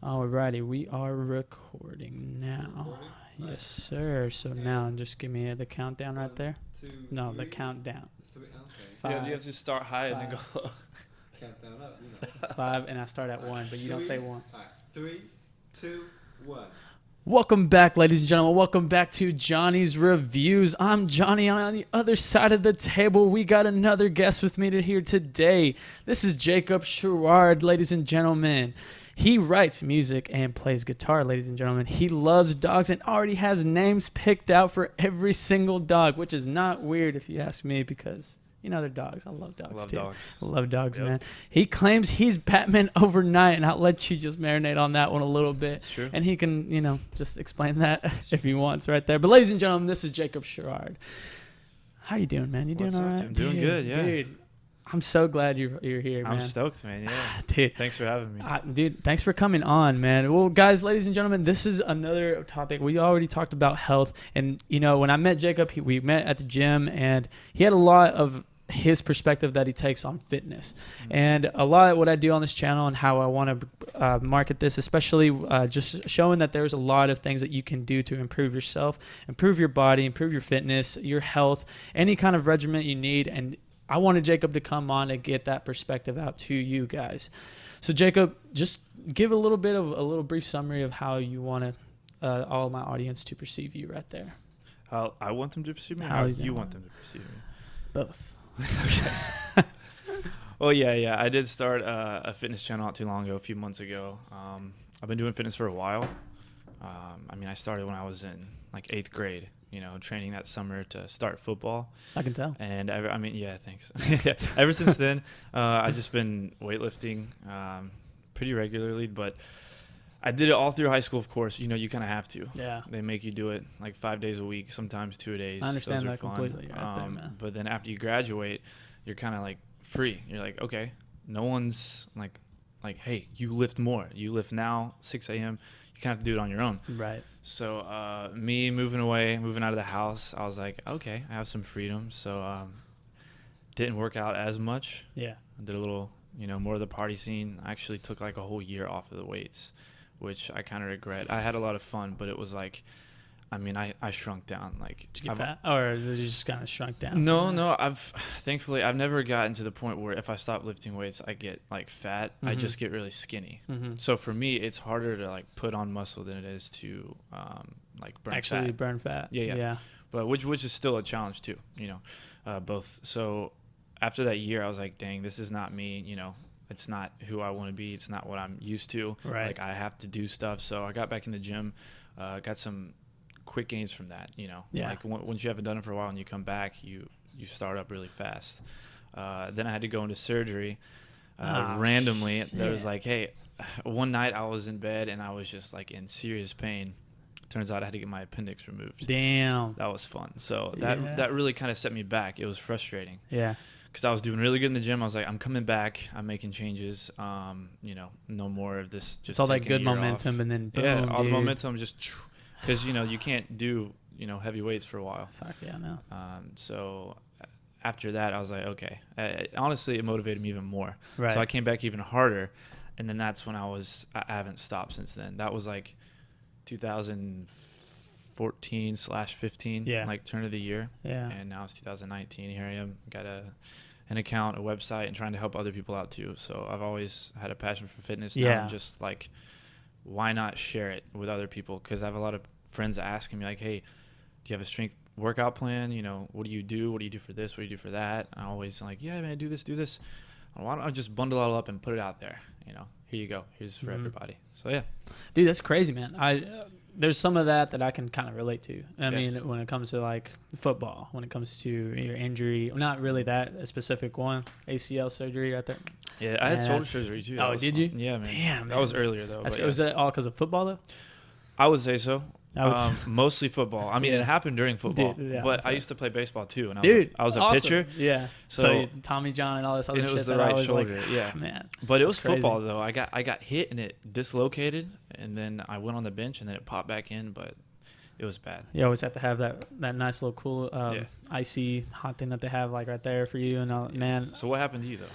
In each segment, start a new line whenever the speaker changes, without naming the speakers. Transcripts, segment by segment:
Alrighty, we are recording now.
Recording?
Yes, sir. So now just give me the countdown right there.
1, 2,
No,
3,
the countdown.
3. Okay.
Five,
You have to start high and then go low.
Countdown up. You know.
5, and I start at 1, but you don't say 1.
All right. 3, 2, 1.
Welcome back, ladies and gentlemen. Welcome back to Johnny's Reviews. I'm Johnny. On the other side of the table, we got another guest with me here today. This is Jacob Sherrard, ladies and gentlemen. He writes music and plays guitar, ladies and gentlemen. He loves dogs and already has names picked out for every single dog, which is not weird if you ask me because, you know, they're dogs. I love dogs, too.
Dogs.
I love dogs,
Yep.
man. He claims he's Batman overnight, and I'll let you just marinate on that one a little bit.
It's true.
And he can, you know, just explain that if he wants right there. But ladies and gentlemen, this is Jacob Sherrard. How you doing, man? You doing
What's
all
up,
right?
dude? I'm doing good, yeah.
Dude, I'm so glad you're here, man.
I'm stoked, man. Yeah.
Dude.
Thanks for having me.
Dude, thanks for coming on, man. Well, guys, ladies and gentlemen, this is another topic. We already talked about health. And, you know, when I met Jacob, we met at the gym, and he had a lot of his perspective that he takes on fitness.
Mm-hmm.
And a lot of what I do on this channel and how I want to market this, especially just showing that there's a lot of things that you can do to improve yourself, improve your body, improve your fitness, your health, any kind of regimen you need. And I wanted Jacob to come on and get that perspective out to you guys. So Jacob, just give a little brief summary of how you want to all my audience to perceive you right there.
How I want them to perceive me,
How
how
you
you
want
want them to perceive me.
Both.
Okay. Well, yeah. I did start a fitness channel not too long ago, a few months ago. I've been doing fitness for a while. I started when I was in like 8th grade, you know, training that summer to start football.
I can tell.
And thanks. Ever since then, I've just been weightlifting pretty regularly, but I did it all through high school, of course. You know, you kind of have to.
Yeah.
They make you do it like 5 days a week, sometimes 2 days.
I understand
Those are
that
fun.
completely right there, man.
But then after you graduate, you're kind of like free. You're like, okay, no one's like, hey, you lift more. You lift now, 6 a.m. You kind of have to do it on your own.
Right.
So me moving out of the house, I was like, okay, I have some freedom. So didn't work out as much.
Yeah.
I did a little, you know, more of the party scene. I actually took like a whole year off of the weights, which I kind of regret. I had a lot of fun, but it was like, I shrunk down. Like,
Did you get fat? Or you just kind of shrunk down?
No. Thankfully, I've never gotten to the point where if I stop lifting weights, I get like fat. I just get really skinny.
Mm-hmm.
So for me, it's harder to like put on muscle than it is to like burn
Actually
fat.
burn fat.
Yeah. But which is still a challenge too, you know, both. So after that year, I was like, dang, this is not me, you know. It's not who I want to be. It's not what I'm used to.
Right.
Like I have to do stuff. So I got back in the gym, got some quick gains from that, you know.
Yeah.
Like once you haven't done it for a while and you come back, you start up really fast. Then I had to go into surgery randomly. There was like, hey, one night I was in bed and I was just like in serious pain. Turns out I had to get my appendix removed.
Damn.
That was fun. So that really kind of set me back. It was frustrating.
Yeah.
Because I was doing really good in the gym. I was like, I'm coming back. I'm making changes. You know, no more of this. Just
it's all that
taking a
good
year
momentum
off.
and then boom,
yeah, all the
dude.
momentum just because you know you can't do heavy weights for a while.
Fuck yeah, no.
So after that, I was like, okay. Honestly, it motivated me even more.
Right.
So I came back even harder, and then that's when I haven't stopped since then. That was like 2014/15.
Yeah.
Like turn of the year.
Yeah.
And now it's 2019. Here I am. Got an account, a website, and trying to help other people out too. So I've always had a passion for fitness. Now
Yeah.
I'm just like, why not share it with other people? Because I have a lot of friends asking me like, hey, do you have a strength workout plan? You know, what do you do? What do you do for this? What do you do for that? And I always like, yeah, man, do this. Why don't I just bundle it all up and put it out there? You know, here you go. Here's for everybody. So yeah.
Dude, that's crazy, man. There's some of that I can kind of relate to. I mean, when it comes to like football, when it comes to your injury, not really that specific one, ACL surgery right there.
Yeah, I had shoulder surgery too.
Oh, did you?
Yeah, man.
Damn,
that was earlier though.
Was that all because of football though?
I would say so. Mostly football. I mean,
Yeah.
it happened during football,
Dude, yeah,
but I used to play baseball too, and I was a
awesome.
pitcher.
Yeah. So Tommy John and all this other
And
shit.
it was the
that I
right
was
shoulder.
like,
yeah,
man.
But it was
That's crazy.
football though. I got hit and it dislocated, and then I went on the bench and then it popped back in, but it was bad.
You always have to have that nice little cool icy hot thing that they have like right there for you and all, man.
So what happened to you though?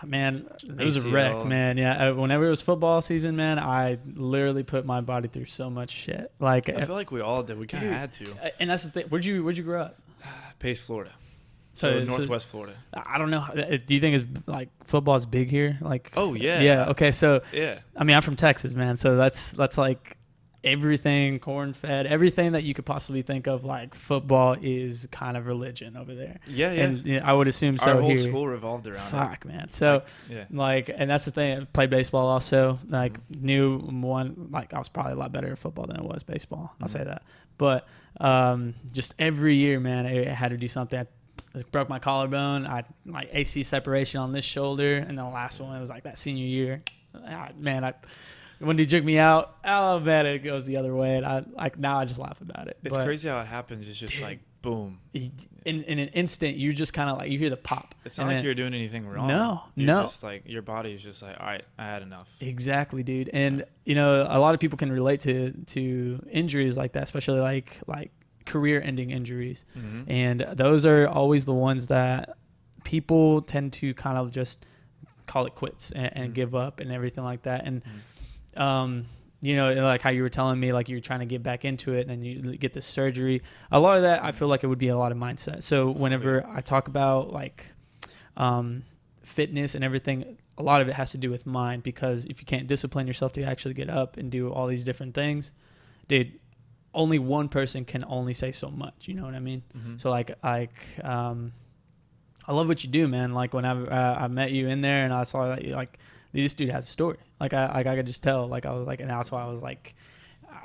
Man, it was a wreck,
ACL.
man. Yeah, whenever it was football season, man, I literally put my body through so much shit. Like,
I feel like we all did. We kind of had to.
and that's the thing. Where'd you grow up?
Pace, Florida.
So
Northwest Florida.
I don't know. Do you think it's like football is big here? Like,
Oh, yeah.
yeah. Okay, so
Yeah.
I mean, I'm from Texas, man. So that's like everything corn fed, everything that you could possibly think of. Like football is kind of religion over there.
Yeah, yeah.
And I would assume so
Our whole
here.
school revolved around it.
Fuck, man. So
Yeah.
like, and that's the thing. I played baseball also. Like, knew one. Like, I was probably a lot better at football than I was baseball. I'll say that. But just every year, man, I had to do something. I broke my collarbone. I like AC separation on this shoulder, and then the last one was like that senior year. Man, when they took me out, oh man, it goes the other way, and now I just laugh about it.
It's crazy how it happens. It's just like boom.
In an instant, you just kind of like you hear the pop.
It's not like you're doing anything wrong.
No,
You're
no.
Just like your body is just like, all right, I had enough.
Exactly, dude. And you know, a lot of people can relate to injuries like that, especially like career-ending injuries, and those are always the ones that people tend to kind of just call it quits and give up and everything like that. And you know, like how you were telling me, like you're trying to get back into it and then you get the surgery. A lot of that, I feel like it would be a lot of mindset. So whenever I talk about like fitness and everything, a lot of it has to do with mind, because if you can't discipline yourself to actually get up and do all these different things, dude, only one person can only say so much. You know what I mean? So like I love what you do, man. Like when I met you in there and I saw that you like, this dude has a story. Like I could just tell. Like I was like, and that's why I was like,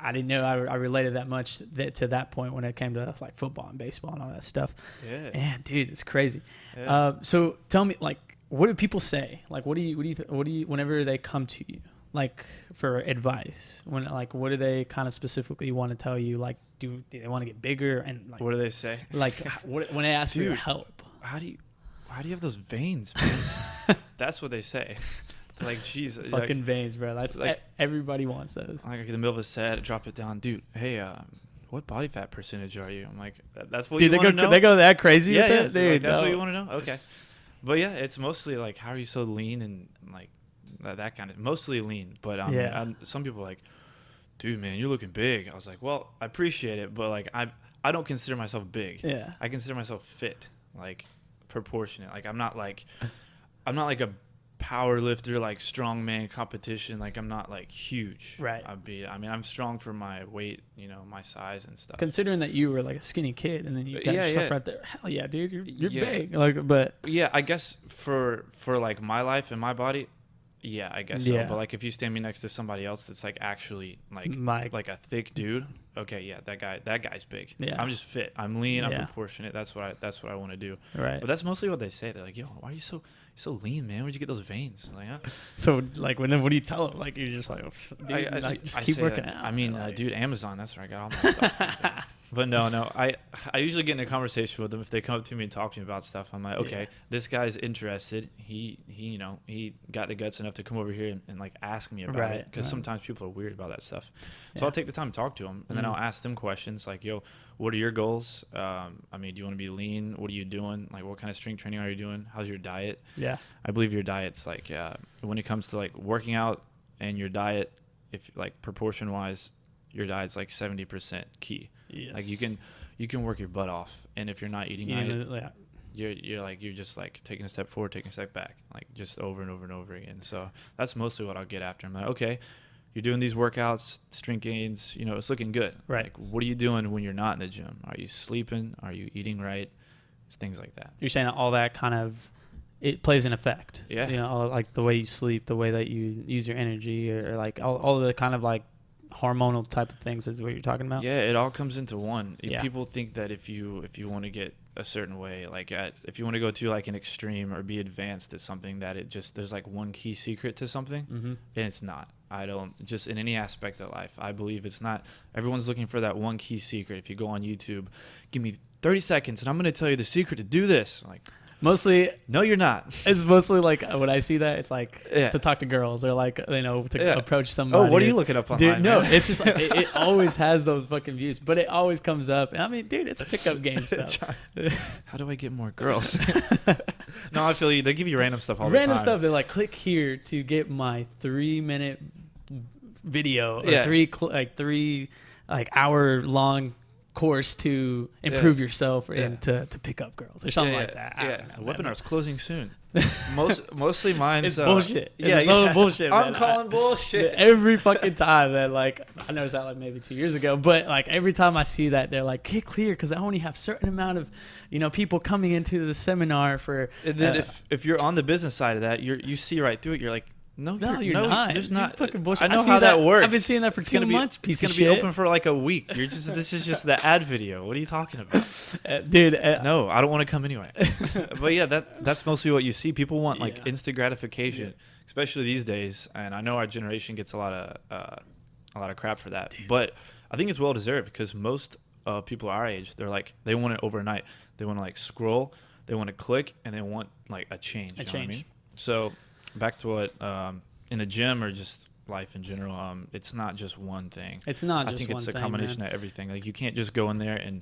I didn't know I related that much to that point when it came to like football and baseball and all that stuff. Yeah. Man, dude, it's crazy. Yeah. So tell me, like, what do people say? Like, what do you whenever they come to you, like for advice, what do they kind of specifically want to tell you? Like, do they want to get bigger, and like,
what do they say?
Like when they ask for your help?
How do you have those veins, man? That's what they say. Like, jeez,
fucking
like,
veins, bro. That's like everybody wants those.
Like in the middle of a set, drop it down, dude. Hey, what body fat percentage are you? I'm like, that's what
dude,
you want to know.
They go that crazy.
Yeah,
with
yeah.
it? Dude,
like, that's what you want to know. Okay, but yeah, it's mostly like, how are you so lean and like that kind of mostly lean. But some people are like, dude, man, you're looking big. I was like, well, I appreciate it, but like I don't consider myself big.
Yeah, I
consider myself fit, like proportionate. Like I'm not like a power lifter, like strongman competition. Like I'm not like huge.
Right.
I'm strong for my weight, you know, my size and stuff.
Considering that you were like a skinny kid and then you got yourself right there. Hell yeah, dude, you're big. Like, but
yeah, I guess for like my life and my body, yeah, I guess so. But like if you stand me next to somebody else that's like actually like a thick dude, okay, yeah, that guy's big. Yeah. I'm just fit. I'm lean. I'm proportionate. That's what I want to do.
Right.
But that's mostly what they say. They're like, yo, why are you so lean, man? Where'd you get those veins? I'm like, huh?
So like what do you tell them? Like you're just like, oh, dude, just keep working out.
I mean, dude, Amazon. That's where I got all my stuff. But no, I usually get in a conversation with them if they come up to me and talk to me about stuff. I'm like, okay, this guy's interested. He you know, he got the guts enough to come over here and like ask me about it, because sometimes people are weird about that stuff. So I'll take the time to talk to them, and then I'll ask them questions like, yo, what are your goals? I mean, do you want to be lean? What are you doing? Like, what kind of strength training are you doing? How's your diet? Yeah, I believe your diet's like, when it comes to like working out and your diet, if like proportion wise, your diet's like 70% key. Yes. Like you can work your butt off, and if you're not eating right, you're just like taking a step forward, taking a step back, like just over and over and over again. So that's mostly what I'll get after. I'm like, okay, you're doing these workouts, strength gains, you know, it's looking good. Right. Like, what are you doing when you're not in the gym? Are you sleeping? Are you eating right? It's things like that. You're saying all that kind of, it plays an effect. Yeah. You know, like the way you sleep, the way that you use your energy, or like all the kind of like hormonal type of things is what you're talking about. Yeah, it all comes into one. Yeah. People think that if you want to get a certain way, like if you want to go to like an extreme or be advanced at something, that there's like one key secret to something, and it's not. I don't, just in any aspect of life, I believe it's not. Everyone's looking for that one key secret. If you go on YouTube, give me 30 seconds and I'm going to tell you the secret to do this. Like,
Mostly,
No, you're not.
it's mostly like when I see that, it's like
Yeah.
to talk to girls or like, you know, to
Yeah.
approach somebody.
Oh, what are you looking up online?
Dude, no,
man?
it's just like it always has those fucking views, but it always comes up. And I mean, dude, it's pickup game stuff.
How do I get more girls? No, I feel you. They give you random stuff all the
Random
time.
stuff. They're like, click here to get my 3-minute video or
Yeah.
three hour long course to improve yourself and to pick up girls or something like that. I don't know,
The
man.
webinar's closing soon. Mostly mine's
It's bullshit.
Yeah,
It's all bullshit.
I'm
man.
calling bullshit.
Every fucking time that like I noticed that like maybe 2 years ago, but like every time I see that they're like get clear because I only have certain amount of people coming into the seminar for.
And then if you're on the business side of that, you see right through it. You're like, no,
you're not.
There's
You're
not.
fucking bullshit.
I know
see
how that works.
I've been seeing that for
It's
2
gonna
months.
It's gonna
of
be
shit.
open for like a week. This is just the ad video. What are you talking about?
Dude.
No, I don't want to come anyway. But yeah, that's mostly what you see. People want like
Yeah.
instant gratification, especially these days. And I know our generation gets a lot of crap for that.
Dude.
But I think it's well deserved because most people our age, they're like they want it overnight. They want to like scroll, they want to click, and they want like a change. You know what I mean? So back to what in the gym or just life in general, it's not just one thing.
It's not
I
just
think
one
it's a
thing,
combination
man.
of everything. Like you can't just go in there and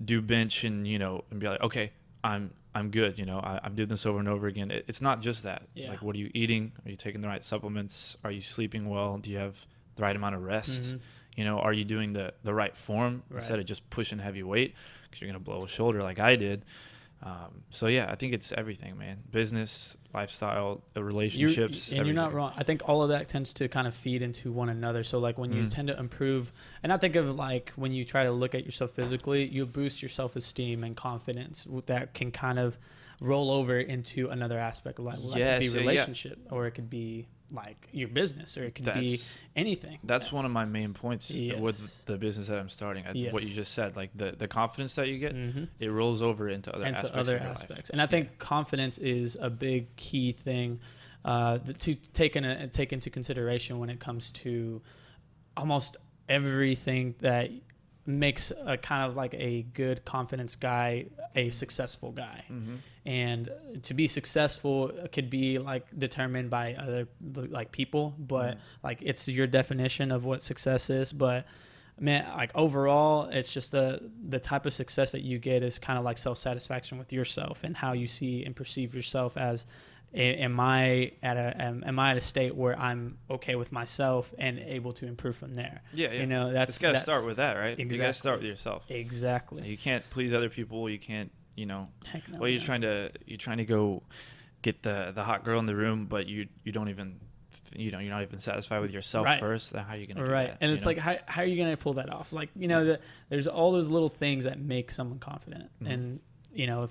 do bench and and be like, okay, I'm good. I'm doing this over and over again. It's not just that.
Yeah.
It's like, what are you eating? Are you taking the right supplements? Are you sleeping well? Do you have the right amount of rest? Are you doing the right form instead of just pushing heavy weight because you're gonna blow a shoulder like I did. So yeah, I think it's everything, man. Business, lifestyle, relationships.
You're not
everything.
wrong. I think all of that tends to kind of feed into one another. So like when you tend to improve, and I think of like when you try to look at yourself physically, you boost your self-esteem and confidence that can kind of roll over into another aspect of life. Like it could be relationship, or it could be like your business, or it could be anything.
That's one of my main points
Yes.
with the business that I'm starting.
Yes.
What you just said, like the confidence that you get, it rolls over into other aspects of your life.
And I think confidence is a big key thing to take into consideration when it comes to almost everything that makes a kind of like a good confidence guy a successful guy. And to be successful could be like determined by other like people, but like it's your definition of what success is. But man, like overall, it's just the type of success that you get is kind of like self-satisfaction with yourself and how you see and perceive yourself as am I at a state where I'm okay with myself and able to improve from there?
Yeah.
That's
got to start with that, right?
Exactly.
You got to start with yourself.
Exactly.
You can't please other people. You can't,
Heck no,
well, you're trying to go get the hot girl in the room, but you don't even, you're not even satisfied with yourself first. Then how are you gonna do that?
And it's like how are you gonna pull that off? Like there's all those little things that make someone confident, and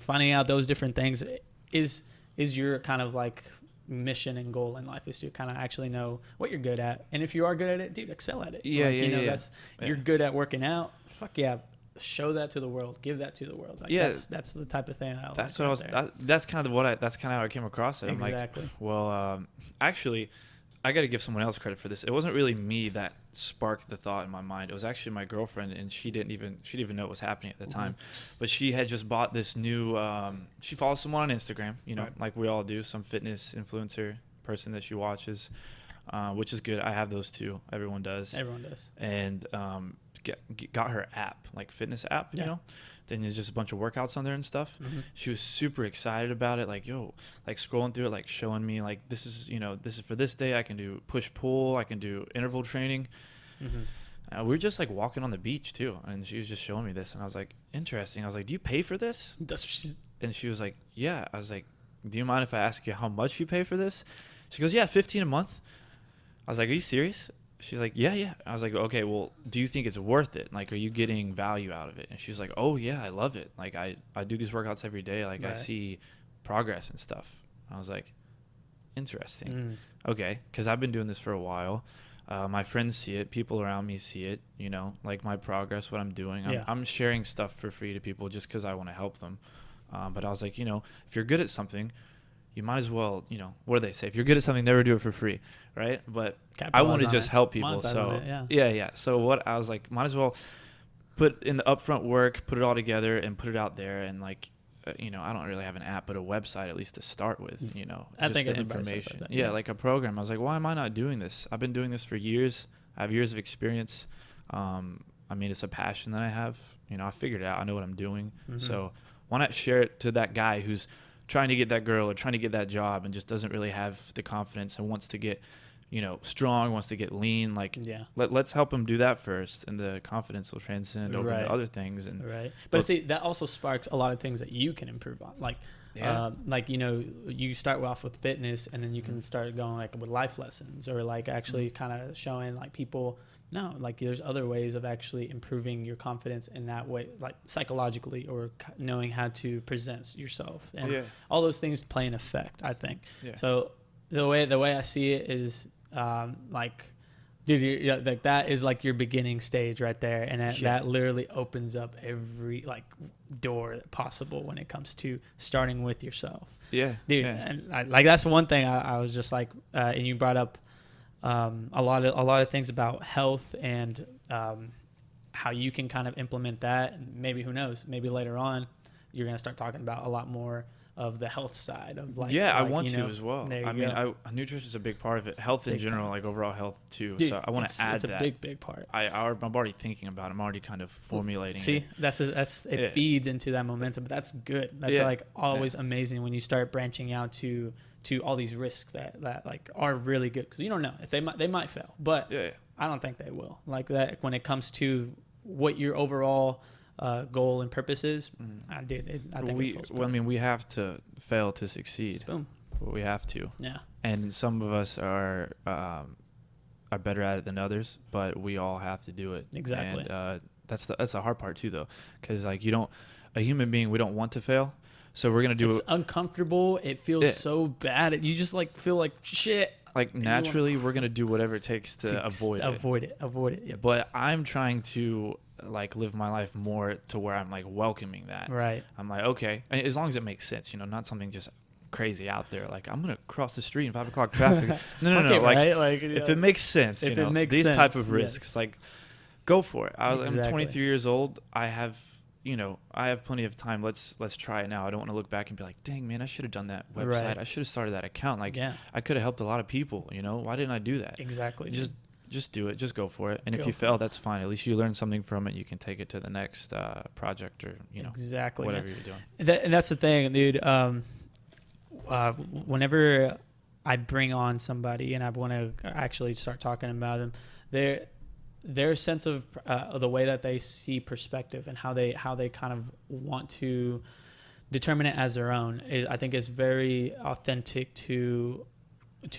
finding out those different things is your kind of like mission and goal in life, is to kind of actually know what you're good at, and if you are good at it, dude, excel at it. You're good at working out. Fuck yeah. Show that to the world. Give that to the world. Like that's the type of thing I
that's
like
what I was. That's kind of how I came across it. I'm
exactly.
like, well, actually, I got to give someone else credit for this. It wasn't really me that sparked the thought in my mind. It was actually my girlfriend, and she didn't even know what was happening at the time. But she had just bought this new. She follows someone on Instagram, like we all do, some fitness influencer person that she watches, which is good. I have those too. Everyone does. And got her app, like fitness app, then there's just a bunch of workouts on there and stuff. She was super excited about it, like like scrolling through it, like showing me like this is for this day. I can do push pull, I can do interval training. We were just like walking on the beach too, and she was just showing me this, and I was like, interesting. I was like, do you pay for this? And she was like, yeah. I was like, do you mind if I ask you how much you pay for this? She goes, yeah, $15 a month. I was like, are you serious? She's like, yeah. I was like, okay, well, do you think it's worth it? Like, are you getting value out of it? And she's like, oh yeah, I love it. Like I do these workouts every day. Like I see progress and stuff. I was like, interesting. Okay. 'Cause I've been doing this for a while. My friends see it. People around me see it, like my progress, what I'm doing. I'm sharing stuff for free to people just 'cause I want to help them. But I was like, if you're good at something, you might as well, what do they say? If you're good at something, never do it for free, right? But I want to just help people. So yeah. So what I was like, might as well put in the upfront work, put it all together and put it out there. And like, I don't really have an app, but a website at least to start with,
I
just
think
the
everybody says
information.
that,
Yeah, like a program. I was like, why am I not doing this? I've been doing this for years. I have years of experience. I mean, it's a passion that I have. I figured it out. I know what I'm doing.
Mm-hmm.
So why not share it to that guy who's trying to get that girl or trying to get that job and just doesn't really have the confidence and wants to get, strong, wants to get lean. Like, let's help him do that first, and the confidence will transcend over
Right.
to other things. And
But see, that also sparks a lot of things that you can improve on. Like, you start off with fitness, and then you can start going like with life lessons, or like actually kind of showing like people, no, like there's other ways of actually improving your confidence in that way, like psychologically, or knowing how to present yourself, and all those things play an effect, I think. So the way I see it is, like, dude, like that is like your beginning stage right there, and that literally opens up every like door possible when it comes to starting with yourself. Dude, and like that's one thing I was just like, and you brought up a lot of things about health and how you can kind of implement that. And maybe, who knows, maybe later on you're gonna start talking about a lot more of the health side of like,
I want to as well.
There you
I mean,
go.
Nutrition is a big part of it. Health in
Big
general,
time.
like overall health too.
Dude,
so I want to add that.
It's a big part.
I'm already thinking about it. I'm already kind of formulating
See,
it.
It feeds into that momentum, but that's good. That's like always amazing when you start branching out to all these risks that like are really good, because you don't know if they might fail, but I don't think they will. Like that, when it comes to what your overall goal and purpose is, I think
we have to fail to succeed.
Boom.
We have to.
Yeah.
And some of us are better at it than others, but we all have to do it.
Exactly.
And that's the hard part too, though, because like a human being, we don't want to fail, so we're gonna do it.
It's uncomfortable. It feels so bad. You just like feel like shit.
Like naturally, we're gonna do whatever it takes to avoid it.
Avoid it. Yep.
But I'm trying to like live my life more to where I'm like welcoming that.
Right.
I'm like, okay, as long as it makes sense, not something just crazy out there. Like, I'm gonna cross the street in 5 o'clock traffic. No.
Okay,
like,
right? Like,
if it makes sense,
if it makes
these
sense,
type of risks, like, go for it. I'm
Exactly.
23 years old. I have plenty of time. Let's try it now. I don't want to look back and be like, dang man, I should have done that website.
Right.
I should have started that account. Like, I could have helped a lot of people. Why didn't I do that?
Exactly.
Just do it. Just go for it. And if you
for
fail, that's fine. At least you learn something from it. You can take it to the next project, or
exactly,
whatever
man.
you're doing.
And that's the thing, dude. Whenever I bring on somebody and I want to actually start talking about them, their sense of the way that they see perspective and how they kind of want to determine it as their own, I think is very authentic to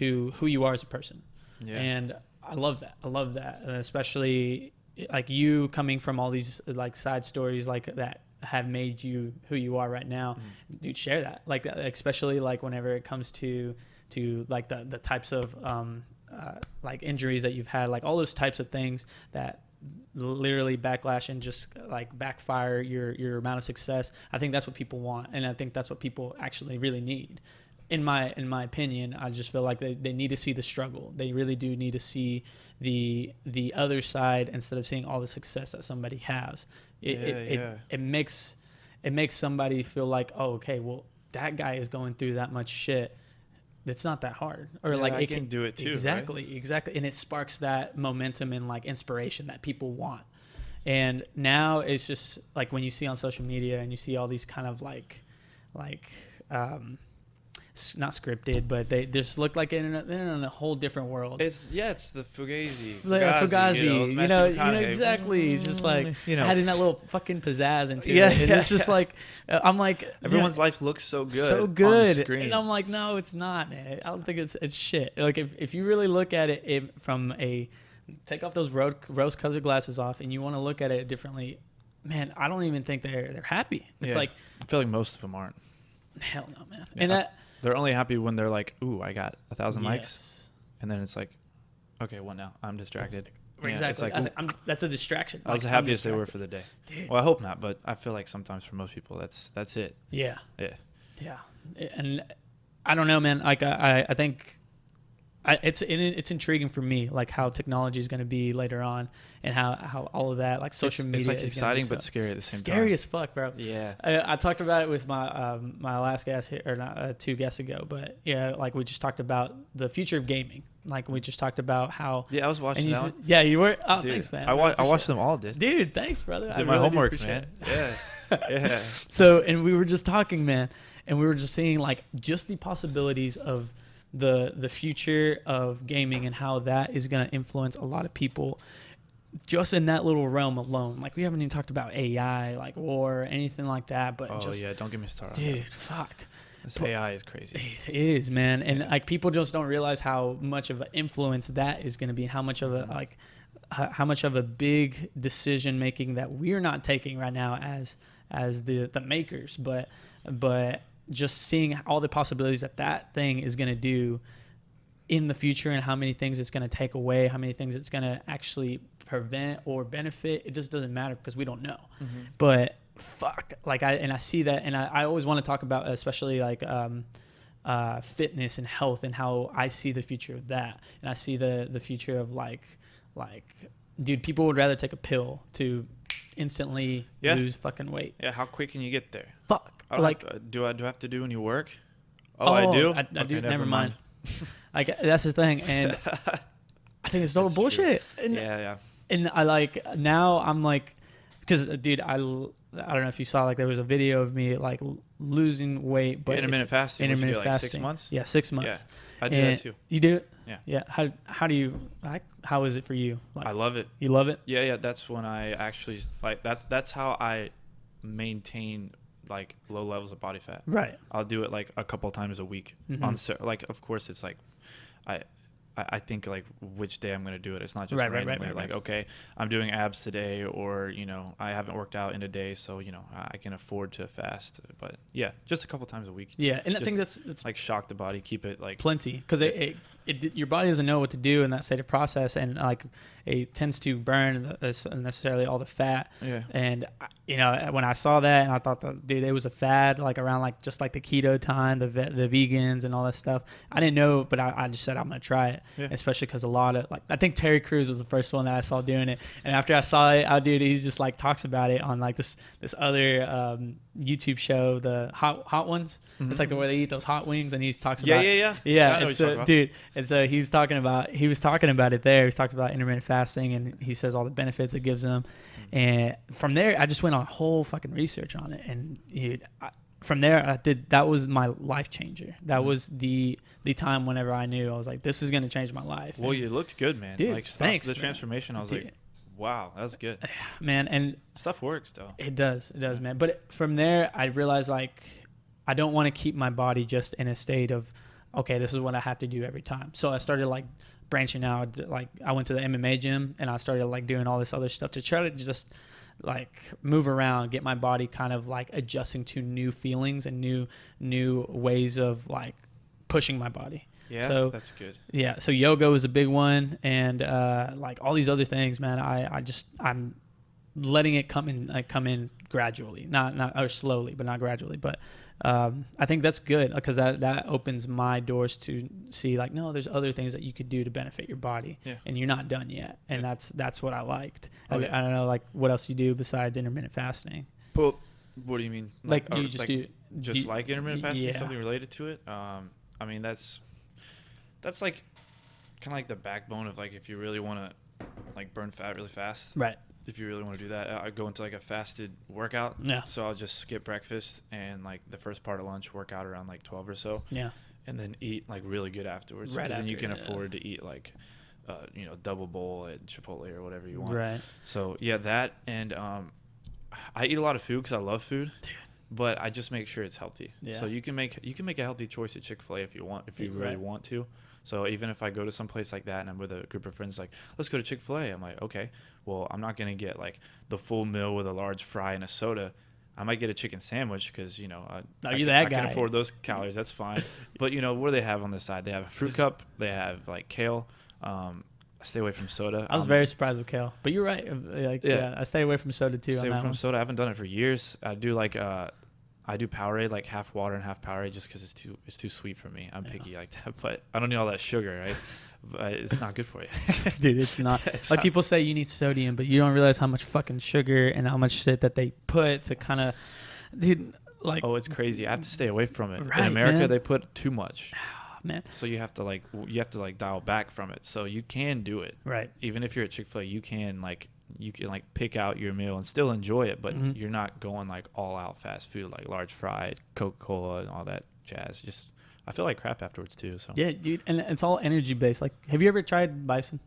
who you are as a person. And I love that, and especially like you coming from all these like side stories like that have made you who you are right now. Dude, share that, like especially like whenever it comes to like the types of like injuries that you've had, like all those types of things that literally backlash and just like backfire your amount of success. I think that's what people want, and I think that's what people actually really need. In my opinion, I just feel like they need to see the struggle. They really do need to see the other side instead of seeing all the success that somebody has. It makes somebody feel like, oh, okay, well, that guy is going through that much shit. It's not that hard, or like
I can do it too.
Exactly,
right?
Exactly, and it sparks that momentum and like inspiration that people want. And now it's just like when you see on social media and you see all these kind of like not scripted, but they just look like they're in a whole different world.
It's the Fugazi,
exactly. It's just like adding that little fucking pizzazz into it. And it's just like I'm like,
everyone's life looks so good, on the screen.
And I'm like, no, it's not, man. I don't think it's shit. Like if you really look at it from take off those rose-colored glasses off, and you want to look at it differently, man, I don't even think they're happy. It's like,
I feel like most of them aren't.
Hell no, man.
Yeah.
And
they're only happy when they're like, ooh, I got 1,000 likes. And then it's like, okay, what now? I'm distracted.
Exactly.
Yeah, it's like,
that's a distraction.
I was the happiest they were for the day.
Dude.
Well, I hope not, but I feel like sometimes for most people, that's it.
Yeah.
Yeah.
Yeah. And I don't know, man. Like I think It's intriguing for me, like how technology is going to be later on, and how all of that, like social media,
It's like
is
exciting
gonna be
but scary at the same time.
scary as fuck, bro.
Yeah.
I talked about it with my my last guest here, or not, 2 guests ago, but yeah, like we just talked about the future of gaming. Like we just talked about how.
Yeah, I was watching
And
that
you,
one.
yeah, you were. Oh,
Dude,
thanks, man.
I
Really
watched
appreciate
them all, dude.
it. Dude, thanks, brother. I
Did my
really do
homework,
appreciate
man.
it.
Yeah. Yeah.
So, and we were just talking, man, and we were just seeing like just the possibilities of the future of gaming and how that is going to influence a lot of people just in that little realm alone. Like we haven't even talked about AI, like or anything like that, but
Oh
just,
yeah, don't get me started.
dude, fuck.
This AI is crazy.
It is, man, and like people just don't realize how much of an influence that is going to be, how much of a like how much of a big decision making that we're not taking right now as the makers, but just seeing all the possibilities that thing is going to do in the future, and how many things it's going to take away, how many things it's going to actually prevent or benefit. It just doesn't matter because we don't know. But fuck, like I see that, and I always want to talk about, especially like fitness and health, and how I see the future of that. And I see the future of like dude, people would rather take a pill to instantly lose fucking weight.
Yeah, how quick can you get there?
Fuck.
I don't
Like,
have to, do I have to do any work? Oh, I do.
I
Okay,
do. Never mind. Like that's the thing, and I think it's total
That's true.
bullshit. And,
Yeah.
and I like now I'm like, because dude, I don't know if you saw, like there was a video of me like losing weight, but
Intermittent fasting. What you
intermittent
do, like
fasting.
6 months?
Yeah, 6 months.
I do
And
that too.
You do it?
Yeah.
Yeah. How do you like? How is it for you? Like,
I love it.
you love it?
Yeah. That's when I actually like that's how I maintain like low levels of body fat.
Right.
I'll do it like a couple times a week.
Mhm.
Like of course it's like I think like which day I'm going to do it. It's not just
Right.
randomly like, okay, I'm doing abs today, or, you know, I haven't worked out in a day, so, you know, I can afford to fast. But yeah, just a couple times a week.
Yeah, and I
Just,
think that's
like shock the body, keep it like
plenty, because your body doesn't know what to do in that state of process, and like it tends to burn necessarily all the fat.
Yeah.
And you know, when I saw that, and I thought that, dude, it was a fad, like around like just like the keto time, the vegans and all that stuff. I didn't know, but I just said I'm gonna try it, especially because a lot of like I think Terry Crews was the first one that I saw doing it, and after I saw it, dude, he's just like talks about it on like this other YouTube show, the hot ones.
Mm-hmm.
It's like the way they eat those hot wings, and he talks
Yeah.
about
I know
and
what
so,
you're talking about.
dude, and so he was talking about it there. He was talking about intermittent fasting, and he says all the benefits it gives him. And from there, I just went on whole fucking research on it, and dude, from there, that was my life changer. That was the time whenever I knew I was like, this is gonna change my life.
Well,
and,
you looked good, man.
dude,
Like
thanks,
the
man.
transformation, I was
Dude.
like, wow, that was good.
man, and
Stuff works though.
it does, man. But from there, I realized like I don't want to keep my body just in a state of, okay, this is what I have to do every time. So I started like branching out. Like I went to the MMA gym, and I started like doing all this other stuff to try to just like move around, get my body kind of like adjusting to new feelings and new ways of like pushing my body.
Yeah,
so
that's good.
Yeah, so yoga was a big one, and like all these other things, man. I'm letting it come in gradually, not or slowly, but not gradually. But I think that's good, because that opens my doors to see like, no, there's other things that you could do to benefit your body, and you're not done yet. And that's what I liked. I don't know, like what else you do besides intermittent fasting.
Well, what do you mean?
Like do you just
like like intermittent fasting,
yeah.
something related to it? I mean that's like kind of like the backbone of like if you really want to like burn fat really fast.
Right.
If you really want to do that, I go into like a fasted workout.
Yeah.
So I'll just skip breakfast and like the first part of lunch, work out around like 12 or so.
Yeah.
And then eat like really good afterwards.
Right.
Then you can
after,
afford to eat like, you know, double bowl at Chipotle or whatever you want.
Right.
So yeah, that, and I eat a lot of food because I love food. Dude. But I just make sure it's healthy.
Yeah.
So you can make a healthy choice at Chick-fil-A if you want, if you really want to. So even if I go to some place like that and I'm with a group of friends, like, let's go to Chick-fil-A, I'm like, okay, well, I'm not going to get like the full meal with a large fry and a soda. I might get a chicken sandwich because, you know, I can afford those calories. That's fine. But, you know, what do they have on the side? They have a fruit cup. They have like kale. Stay away from soda.
I was very surprised with kale, but you're right. Like, I stay away from soda too.
Stay away from soda. I haven't done it for years. I do like I do Powerade, like half water and half Powerade, just because it's too sweet for me. I'm
Yeah.
picky like that, but I don't need all that sugar, right? But it's not good for you.
Dude, it's not.
It's
Like
not.
people say you need sodium, but you don't realize how much fucking sugar and how much shit that they put to kind of, dude, like,
Oh, it's crazy. I have to stay away from it.
Right,
In America,
man.
they put too much,
man.
so you have to like dial back from it. So you can do it,
Right.
even if you're at Chick-fil-A. You can pick out your meal and still enjoy it, but
Mhm.
you're not going like all out fast food, like large fried Coca-Cola and all that jazz. Just I feel like crap afterwards too. So
Yeah, dude, and it's all energy based. Like, have you ever tried bison?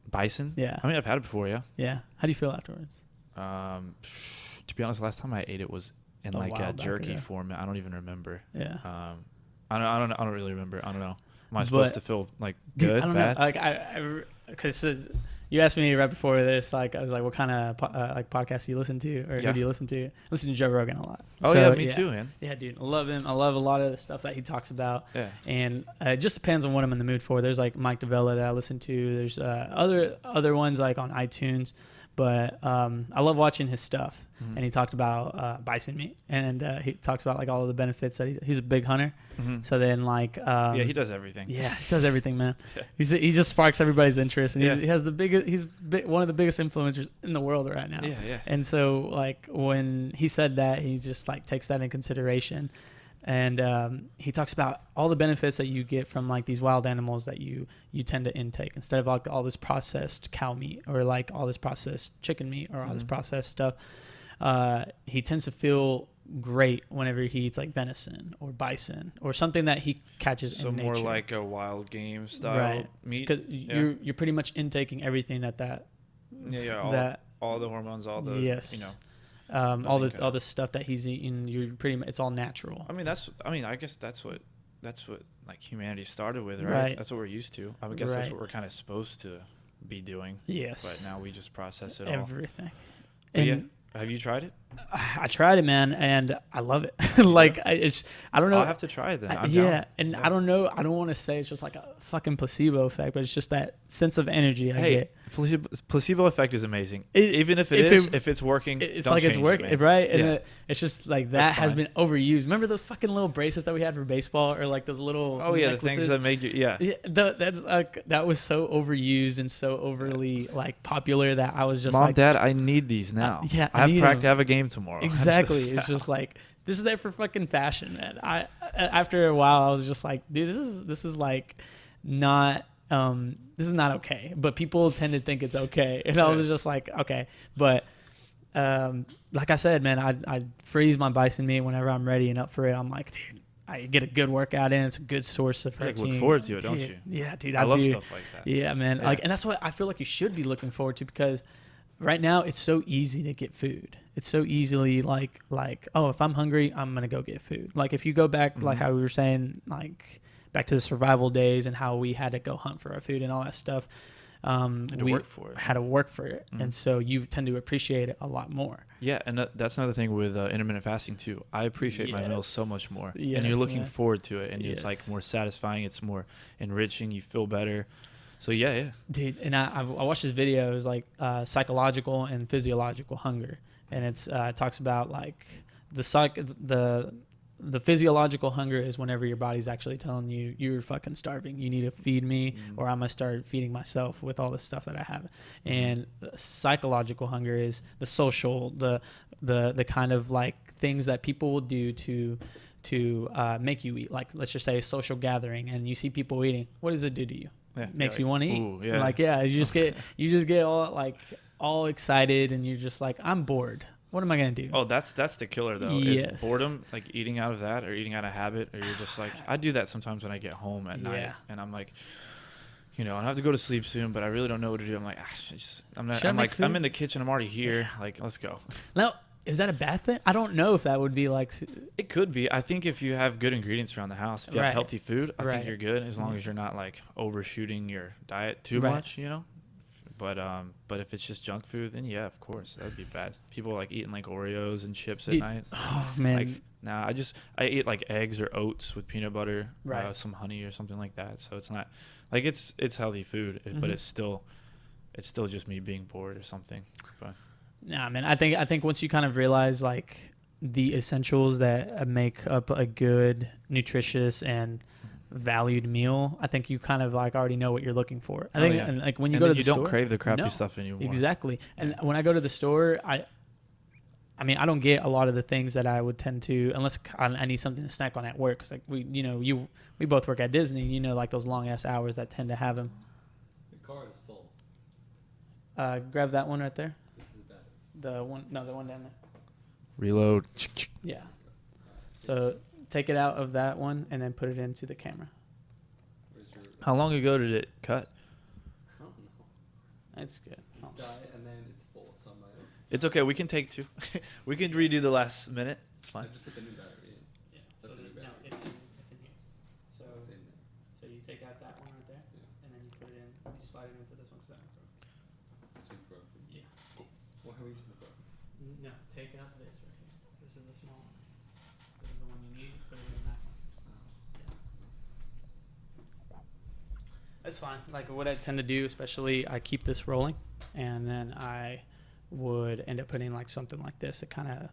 bison.
Yeah.
I mean, I've had it before. Yeah.
Yeah. How do you feel afterwards?
To be honest, last time I ate it was in
A
like
while
a
back
jerky
ago.
format. I don't even remember.
Yeah.
I don't really remember. I don't know. Am I
But-
supposed to feel like
Dude,
good,
I don't
bad?
know. Like because you asked me right before this, like I was like, what kind of like podcasts do you listen to, or
Yeah.
who do you listen to? I listen to Joe Rogan a lot.
Oh
So,
yeah, me too, man.
Yeah, dude, I love him. I love a lot of the stuff that he talks about,
Yeah.
and it just depends on what I'm in the mood for. There's like Mike DeVella that I listen to. There's other ones like on iTunes, but I love watching his stuff.
Mhm.
And he talked about bison meat, and he talks about like all of the benefits that he's a big hunter.
Mhm.
So then like
Yeah, he does everything.
yeah, he does everything, man.
Yeah.
He just sparks everybody's interest, and
Yeah.
he has the biggest. One of the biggest influencers in the world right now.
Yeah, yeah.
And so like when he said that, he just like takes that in consideration, and he talks about all the benefits that you get from like these wild animals that you tend to intake instead of like all this processed cow meat or like all this processed chicken meat or all this
Mhm.
processed stuff. He tends to feel great whenever he eats like venison or bison or something that he catches
So
in
more
nature.
like a wild game style
Right.
meat.
Because
Yeah.
you're pretty much intaking everything that
Yeah, all the hormones, all the
yes.
you know.
All
think,
the stuff that he's eating, you're pretty much, it's all natural.
I guess that's what like humanity started with, right?
Right.
That's what we're used to. I guess that's
Right.
what we're kind of supposed to be doing,
Yes.
but now we just process it all.
Everything.
But
And
yeah, have you tried it?
I tried it, man, and I love it. Like I don't know.
I'll have to try it then. I'm
yeah,
down.
and
Yeah.
I don't know. I don't want to say it's just like a fucking placebo effect, but it's just that sense of energy I
Hey,
get.
placebo effect is amazing.
It-
Even if
if
it's working,
It's
don't
like it's
change it,
working,
man.
right? And
Yeah.
it's just like
That's
that has
fine.
been overused. Remember those fucking little bracelets that we had for baseball, or like those little
Oh yeah, the
necklaces?
things that made you. Yeah.
Yeah, that's like that was so overused and so overly like popular that I was just
Mom,
like,
Dad, I need these now.
yeah,
I have
need
practice.
them.
I have a game tomorrow.
exactly. It's just like this is there for fucking fashion, man. After a while, I was just like, dude, this is like not this is not okay. But people tend to think it's okay, and I was just like, okay, but. Like I said, man, I freeze my bison meat whenever I'm ready and up for it. I'm like, dude, I get a good workout in. It's a good source of
You, like, look
protein.
forward to it, don't
Dude,
you?
Yeah, dude,
I love
do.
stuff like that.
Yeah, man.
Yeah.
Like, and that's what I feel like you should be looking forward to, because right now it's so easy to get food. It's so easily like oh, if I'm hungry, I'm gonna go get food. Like if you go back, like
Mhm.
how we were saying, like back to the survival days and how we had to go hunt for our food and all that stuff.
Had to
we
work for it.
had to work for it,
Mhm.
and so you tend to appreciate it a lot more.
Yeah, and that's another thing with intermittent fasting too. I appreciate my meals so much
Yes.
more, and
Yes,
you're looking
man.
forward to it, and it's like
Yes.
more satisfying. It's more enriching. You feel better. So yeah.
Dude, and I watched this video. It was like psychological and physiological hunger, and it talks about like the physiological hunger is whenever your body's actually telling you you're fucking starving. You need to feed me,
Mhm.
or I'm gonna start feeding myself with all the stuff that I have.
Mhm.
And psychological hunger is the social, the kind of like things that people will do to make you eat. Like let's just say a social gathering, and you see people eating. What does it do to you?
Yeah,
Makes
yeah,
you
like,
want to eat.
ooh, yeah.
Like you just get all excited, and you're just like, I'm bored. What am I gonna do?
Oh, that's the killer though.
Yes.
Is boredom, like eating out of that or eating out of habit, or you're just like, I do that sometimes when I get home at night,
Yeah.
and I'm like, I have to go to sleep soon, but I really don't know what to do. I'm like,
Should I make food?
I'm in the kitchen, I'm already here, like let's go.
Now, is that a bad thing? I don't know if that would be like.
It could be. I think if you have good ingredients around the house, if you
Right.
have healthy food, I
Right.
think you're good, as long
Yeah.
as you're not like overshooting your diet too
Right.
much, But if it's just junk food, then yeah, of course, that would be bad. People like eating like Oreos and chips at
Dude,
night.
Oh man.
Like, nah, I eat like eggs or oats with peanut butter,
Right.
some honey or something like that. So it's not like it's healthy food, but
Mhm.
it's still just me being bored or something. But
Nah, man. I think once you kind of realize like the essentials that make up a good, nutritious, and valued meal, I think you kind of like already know what you're looking for. I think, and like when you go to the store,
you don't crave the crappy
no,
stuff anymore.
Exactly. And when I go to the store, I mean, I don't get a lot of the things that I would tend to, unless I need something to snack on at work. 'Cause like we both work at Disney, like those long ass hours that tend to have them.
The car is full.
Grab that one right there.
This is better.
The one down there.
Reload.
Yeah. So take it out of that one and then put it into the camera.
Where's your
How long ago did it cut?
I don't know.
That's good. Oh.
Die and then it's full. So I'm like, oh,
It's okay. We can take 2. We can redo the last minute. It's
I
fine.
just put the new battery in.
Yeah.
That's a new battery.
It's in here. So
It's in there.
so you take out that one right there,
Yeah.
and then you put it in. You slide it into this one.
This one's broken.
Yeah.
Well, how are we using the broken?
No, take out this right here. This is the small one. This is the one you need. Put it in that one. That's fine. Like what I tend to do, especially I keep this rolling, and then I would end up putting like something like this. It kind of,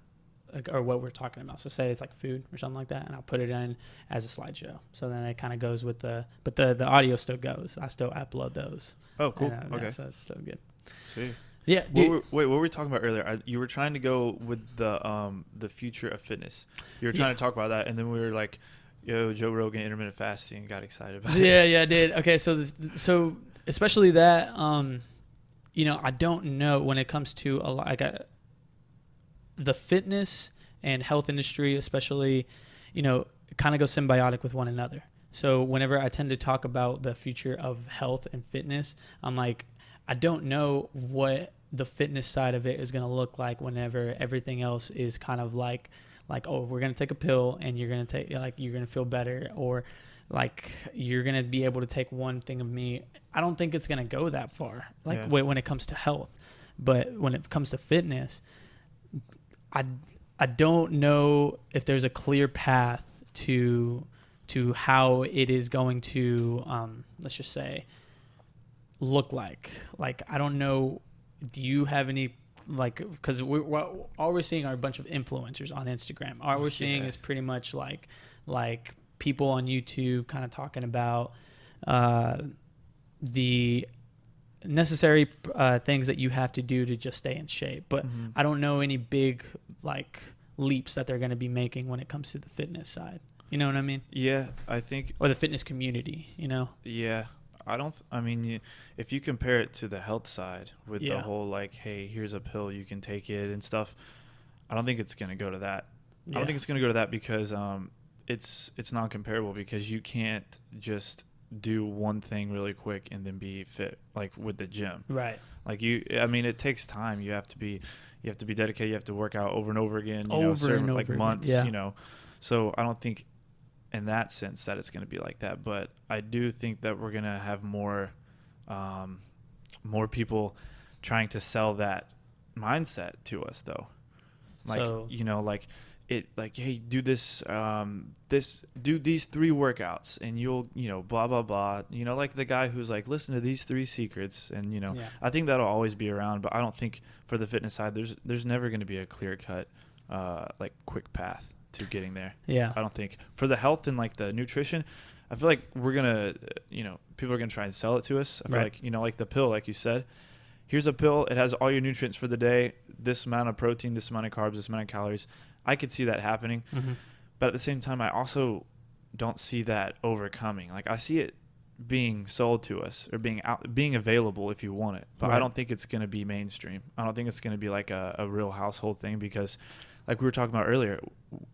like, or what we're talking about. So say it's like food or something like that, and I'll put it in as a slideshow. So then it kind of goes with but the audio still goes. I still upload those.
Oh, cool.
And,
Okay.
Yeah, so it's still good.
See.
Yeah.
What were we talking about earlier? You were trying to go with the future of fitness. You were trying to talk about that, and then we were like, "Yo, Joe Rogan, intermittent fasting," got excited about it.
Yeah, I did. Okay, so especially that, I don't know when it comes to the fitness and health industry, especially, kind of go symbiotic with one another. So whenever I tend to talk about the future of health and fitness, I'm like, I don't know what the fitness side of it is going to look like whenever everything else is kind of like, oh, we're going to take a pill and you're going to feel better, or like you're going to be able to take one thing of meat. I don't think it's going to go that far, when it comes to health. But when it comes to fitness, I don't know if there's a clear path to how it is going to, let's just say, look like. Like, I don't know. Do you have any, because all we're seeing are a bunch of influencers on Instagram. All we're seeing is pretty much like people on YouTube kind of talking about the necessary things that you have to do to just stay in shape. But I don't know any big leaps that they're going to be making when it comes to the fitness side. You know what I mean?
Yeah, I think.
Or the fitness community,
Yeah. If you compare it to the health side with the whole hey, here's a pill, you can take it and stuff, I don't think it's going to go to that. I don't think it's going to go to that because it's not comparable, because you can't just do one thing really quick and then be fit with the gym.
Right.
It takes time. You have to be dedicated. You have to work out over and over again, months,
Yeah.
So I don't think in that sense that it's going to be like that, but I do think that we're going to have more people trying to sell that mindset to us, though. Hey, do this, do these 3 workouts and you'll, blah, blah, blah, like the guy who's listen to these 3 secrets. And, I think that'll always be around, but I don't think for the fitness side, there's never going to be a clear cut, quick path to getting there.
Yeah.
I don't think for the health and the nutrition, I feel like we're going to, people are going to try and sell it to us. I feel like the pill, like you said, here's a pill. It has all your nutrients for the day, this amount of protein, this amount of carbs, this amount of calories. I could see that happening.
Mm-hmm.
But at the same time, I also don't see that overcoming. I see it being sold to us or being available if you want it. But I don't think it's going to be mainstream. I don't think it's going to be a real household thing, because like we were talking about earlier,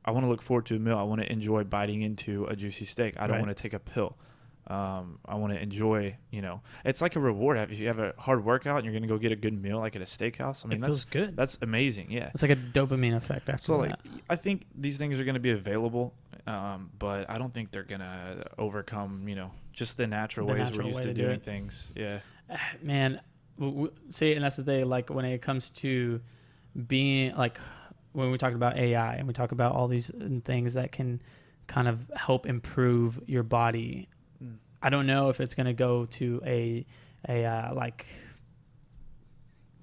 I want to look forward to a meal. I want to enjoy biting into a juicy steak. I don't want to take a pill. I want to enjoy, it's like a reward. If you have a hard workout and you're going to go get a good meal, at a steakhouse,
it feels good.
That's amazing. Yeah.
It's like a dopamine effect after that.
I think these things are going to be available, but I don't think they're going to overcome, just the natural ways we're used to doing things. Yeah.
Man, see, and that's the thing, when it comes to being, when we talk about AI and we talk about all these things that can kind of help improve your body, I don't know if it's going to go to a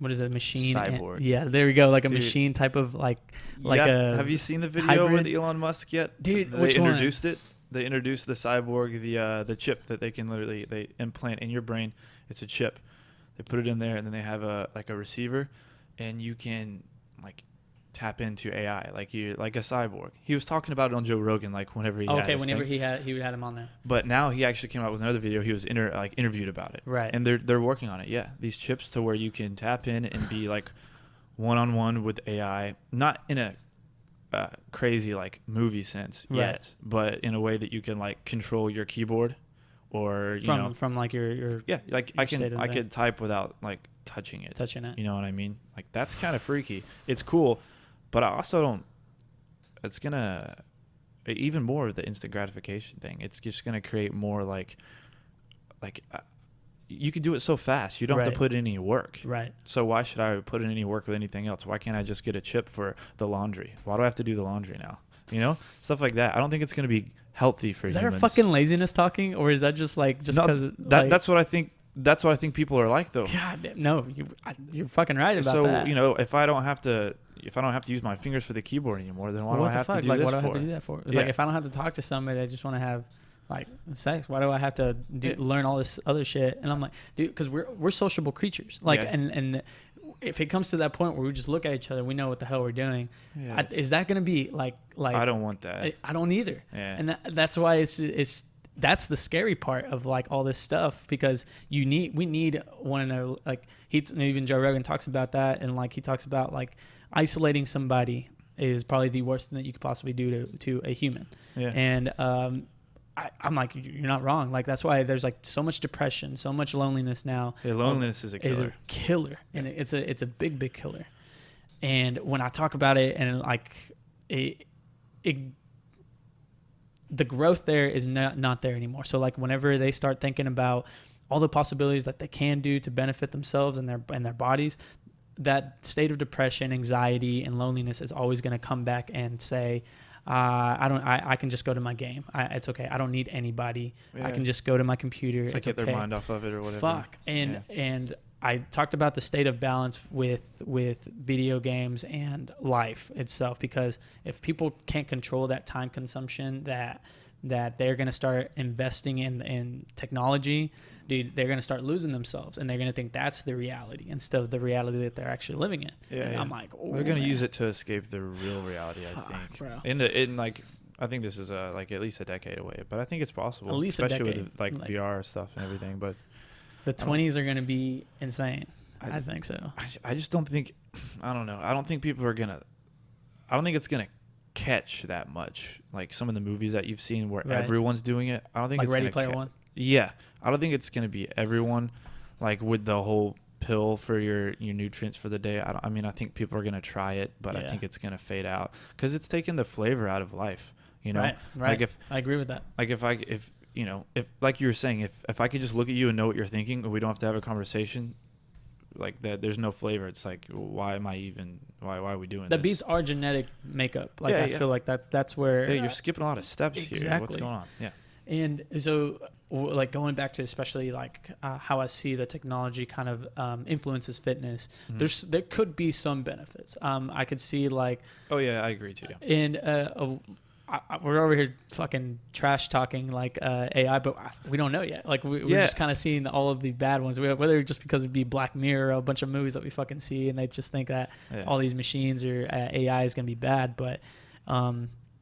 what is it, machine?
Cyborg.
Yeah, there we go. Like a
Dude.
machine type of like
Yeah,
a
have you seen the video
hybrid?
with Elon Musk yet?
Dude,
They
which one?
introduced it. They introduced the cyborg, the chip that they can literally they implant in your brain. It's a chip. They put it in there, and then they have a receiver, and you can like tap into AI like a cyborg. He was talking about it on Joe Rogan like whenever he had his
whenever
thing.
he had him on there.
But now he actually came out with another video. He was interviewed about it.
Right.
And they're working on it. Yeah, these chips to where you can tap in and be like one-on-one with AI, not in a crazy like movie sense yet, but in a way that you can like control your keyboard, or
from like your
yeah, like
your
I could type without like touching it. You know what I mean? Like that's kind of freaky. It's cool, but I also don't. It's gonna even more of the instant gratification thing. It's just gonna create more like you can do it so fast. You don't have to put in any work.
Right.
So why should I put in any work with anything else? Why can't I just get a chip for the laundry? Why do I have to do the laundry now? You know, stuff like that. I don't think it's going to be healthy for humans.
Is that our fucking laziness talking, or is that just because
that's what I think? That's what I think people are like, though.
God, no, you're fucking right about that.
So you know, if I don't have to use my fingers for the keyboard anymore, then why do I have to do
like,
this
what do I
for?
have to do that for? It's like if I don't have to talk to somebody, I just want to have like sex. Why do I have to learn all this other shit? And I'm like, dude, because we're sociable creatures. Like, and if it comes to that point where we just look at each other, we know what the hell we're doing.
Yeah,
is that going to be like?
I don't want that.
I don't either.
Yeah.
And that's why that's the scary part of like all this stuff, because we need one another. Like even Joe Rogan talks about that, and like he talks about like isolating somebody is probably the worst thing that you could possibly do to a human. Yeah. And I'm like, you're not wrong. Like that's why there's like so much depression, so much loneliness now.
Yeah, loneliness is a killer.
And it's a big killer. And when I talk about it, and like the growth there is not there anymore. So like whenever they start thinking about all the possibilities that they can do to benefit themselves and their bodies, that state of depression, anxiety, and loneliness is always going to come back and say, I can just go to my game. It's okay. I don't need anybody. Yeah. I can just go to my computer.
It's like get their mind off of it or whatever.
Fuck. And I talked about the state of balance with video games and life itself, because if people can't control that time consumption that they're going to start investing in technology, dude, they're going to start losing themselves, and they're going to think that's the reality instead of the reality that they're actually living in. Yeah, and I'm like,
they're going to use it to escape the real reality. Fuck, I think. Bro. I think this is like at least a decade away, but I think it's possible.
At least
especially
a decade.
With like VR stuff and everything. But
the 20s are going to be insane. I think so.
I just don't think. I don't know. I don't think people are gonna. I don't think it's gonna catch that much. Like some of the movies that you've seen where everyone's doing it. I don't think
like
it's
Ready Player One.
Yeah, I don't think it's gonna be everyone, like with the whole pill for your nutrients for the day. I mean, I think people are gonna try it, but I think it's gonna fade out because it's taking the flavor out of life. You know,
right. Like I agree with that.
Like if like you were saying, if I could just look at you and know what you're thinking, and we don't have to have a conversation. Like that, there's no flavor. It's like, why am I even? Why are we doing
that? That
this?
beats our genetic makeup. Like I feel like that's where.
Yeah, you're skipping a lot of steps here. What's going on? Yeah.
And so, like going back to especially like how I see the technology kind of influences fitness. Mm-hmm. There could be some benefits. I could see like.
Oh yeah, I agree too.
And we're over here fucking trash talking like AI, but we don't know yet. Like we're just kind of seeing all of the bad ones. Whether just because it'd be Black Mirror, or a bunch of movies that we fucking see, and they just think that all these machines or AI is gonna be bad. But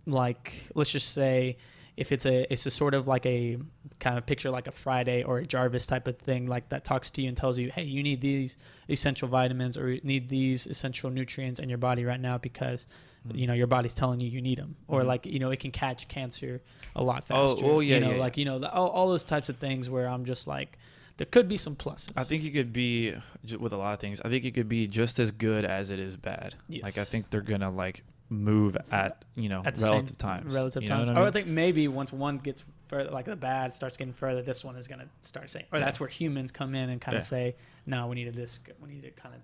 like let's just say if it's a sort of like a kind of picture like a Friday or a Jarvis type of thing, like that talks to you and tells you, hey, you need these essential vitamins or you need these essential nutrients in your body right now because your body's telling you need them, or like it can catch cancer a lot faster. All those types of things where I'm just like, there could be some pluses.
I think it could be with a lot of things. I think it could be just as good as it is bad.
Yes.
Like I think they're gonna like move at relative times.
Relative times. I mean? Or I think maybe once one gets further, like the bad starts getting further, this one is gonna start saying, or that's where humans come in and kind of say, no, we needed this. We need to kind of.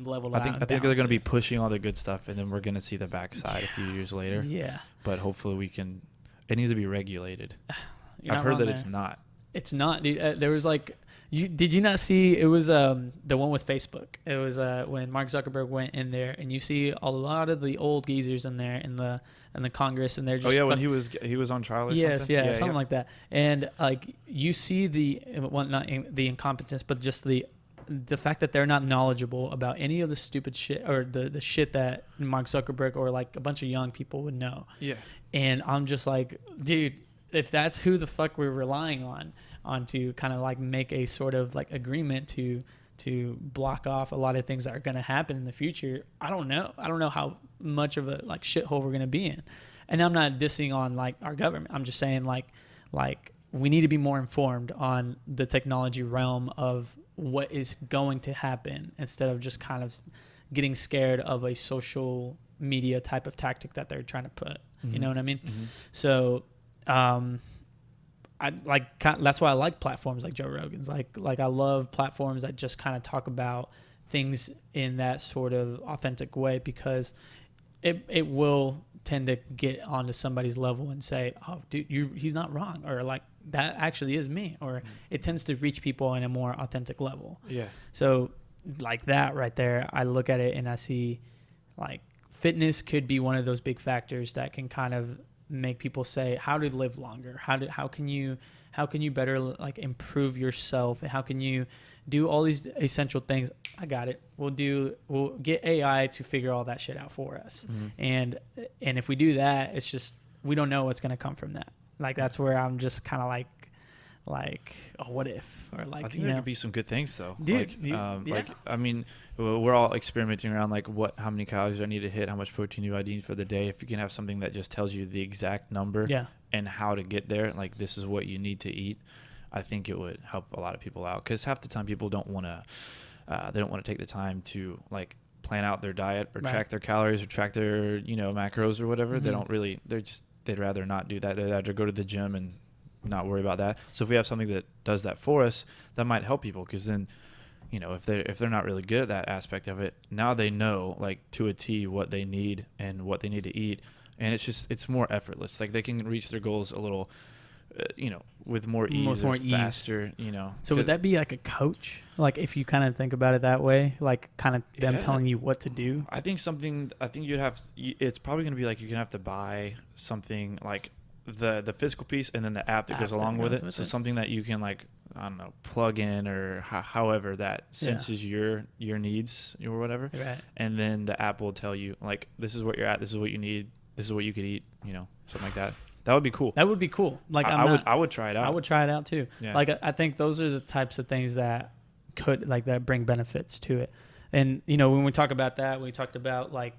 Level
I think they're going to be pushing all the good stuff, and then we're going to see the backside a few years later.
Yeah.
But hopefully we can. It needs to be regulated. I've heard that it's not.
It's not, dude. There was like Did you not see it was the one with Facebook? It was when Mark Zuckerberg went in there, and you see a lot of the old geezers in there in the Congress, and they're just
Oh yeah, when he was on trial or
yes,
something.
yeah, something like that. And like you see the incompetence, but just the fact that they're not knowledgeable about any of the stupid shit or the shit that Mark Zuckerberg or like a bunch of young people would know.
Yeah.
And I'm just like, dude, if that's who the fuck we're relying on to kind of like make a sort of like agreement to block off a lot of things that are going to happen in the future, I don't know how much of a like shithole we're going to be in. And I'm not dissing on like our government. I'm just saying like we need to be more informed on the technology realm of what is going to happen instead of just kind of getting scared of a social media type of tactic that they're trying to put.
Mm-hmm.
You know what I mean?
Mm-hmm.
So, I like that's why I like platforms like Joe Rogan's. Like I love platforms that just kind of talk about things in that sort of authentic way, because it will tend to get onto somebody's level and say, oh dude, he's not wrong, or like that actually is me, or it tends to reach people in a more authentic level.
Yeah.
So like that right there, I look at it and I see like fitness could be one of those big factors that can kind of make people say how to live longer, how can you better like improve yourself, and how can you do all these essential things. I got it. We'll get AI to figure all that shit out for us.
Mm-hmm.
And if we do that, it's just we don't know what's going to come from that. Like that's where I'm just kind of like oh, what if, or like
I think there could be some good things though.
Dude,
like,
yeah.
like I mean, we're all experimenting around like how many calories I need to hit, how much protein do I need for the day. If you can have something that just tells you the exact number
Yeah.
and how to get there, like this is what you need to eat, I think it would help a lot of people out, because half the time people don't want to take the time to like plan out their diet or
Right.
track their calories or track their macros or whatever.
Mm-hmm.
They don't really. They'd rather not do that. They'd rather go to the gym and not worry about that. So if we have something that does that for us, that might help people, because then, if they're not really good at that aspect of it, now they know like to a T what they need and what they need to eat, and it's more effortless. Like they can reach their goals a little, with more ease,
more
or
ease.
faster.
So would that be like a coach? Like if you kind of think about it that way, like kind of them
Yeah.
telling you what to do?
I think it's probably going to be like you're going to have to buy something like the physical piece and then the app that goes along with it. So something that you can like, I don't know, plug in, or however that senses your needs or whatever.
Right.
And then the app will tell you like, this is what you're at, this is what you need, this is what you could eat, something like that. That would be cool.
That would be cool. Like
I would try it out.
I would try it out too.
Yeah.
Like I think those are the types of things that could like that bring benefits to it. And when we talk about that, we talked about like